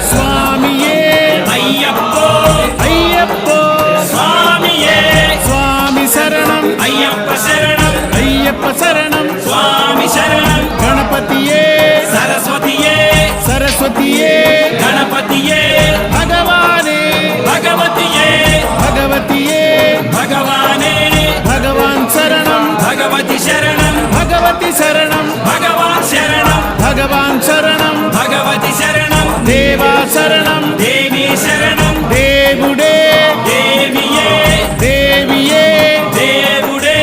స్వామియే అయ్యప్పో అయ్యప్పో స్వామియే స్వామి శరణం అయ్యప్ప శరణం అయ్యప్ప శరణం స్వామి శరణం గణపతియే సరస్వతియే సరస్వతియే గణపతియే భగవానే భగవతియే భగవతియే భగవానే భగవాన్ శరణం భగవతి శరణం భగవతి శరణం భగవాన్ శరణం భగవాన్ శరణం భగవతి శరణం దేవా శరణం దేవి శరణం దేవుడే దేవియే దేవియే దేవుడే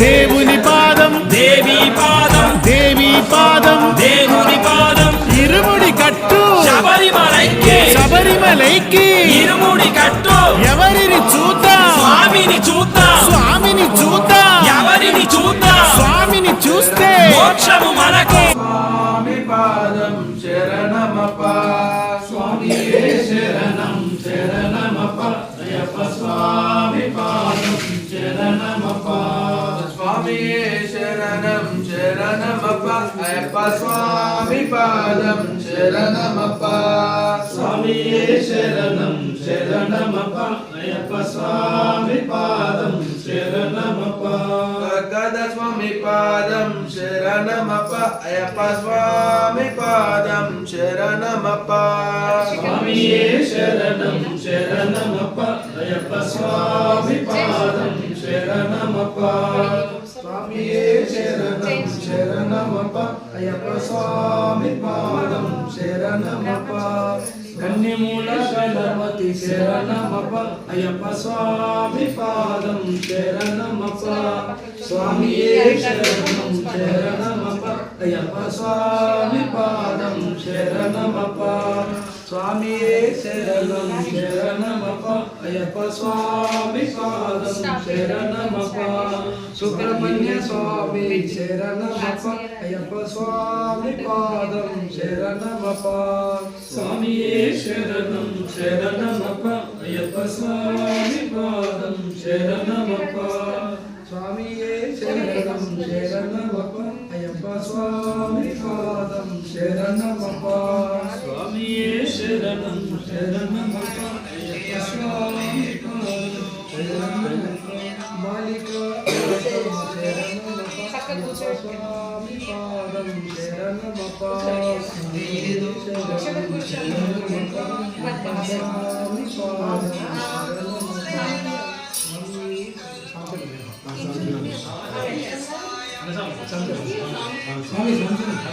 దేవుని పాదం దేవి పాదం దేవి పాదం దేవుని పాదం ఇరుముడి కట్టు శబరిమలైకి శబరిమలైకి ఇరుముడి కట్టు ఎవరిని చూద్దాం స్వామిని చూద్దాం స్వామిని చూద్దాం ఎవరిని చూద్దాం స్వామిని చూస్తే మోక్షము మనకు స్వామి పాదం శరణమప్ప స్వామియే శరణం శరణమప్ప అయ్యప్ప స్వామి పాదం శరణమప్ప స్వామియే శరణం శరణమప్ప అయ్యప్ప స్వామి పాదం శరణమప్ప స్వామియే శరణం శరణమప్ప అయ్యప్ప స్వామి పాదం శరణమప్ప గద స్వామి పాదం శరణమప్ప అయ్యప్ప స్వామి పాదం శరణమప్ప స్వామియే శరణం శరణమప్ప అయ్యప్ప స్వామి పాదం శరణమప్ప స్వామియే శరణం శరణమప్ప అయ్యప్ప స్వామి పాదం శరణమప్ప కన్యమూల గణపతి శరణమప్ప అయ్యప్ప స్వామి పాదం శరణమప్ప స్వామియే శరణం శరణమప్ప అయ్యప్ప స్వామి పాదం శరణమప్ప స్వామియే శరణం శరణమప్ప అయ్యప్ప స్వామి పాదం శరణమప్ప సుబ్రహ్మణ్య స్వామి శరణమప్ప అయ్యప్ప స్వామి పాదం శరణమప్ప స్వామియే శరణం శరణమప్ప అయ్యప్ప స్వామి పాదం శరణమప్ప స్వామియే శరణం శరణమప్ప అయ్యప్ప స్వామి పాదం శరణమప్ప స్వామియే శరణం శరణమప్ప అయ్యప్ప స్వామి పాదం శరణమప్ప మాలిక శరణమప్ప స్వామి పాదం శరణమప్ప శరణం శరణమప్ప స్వామి పాదం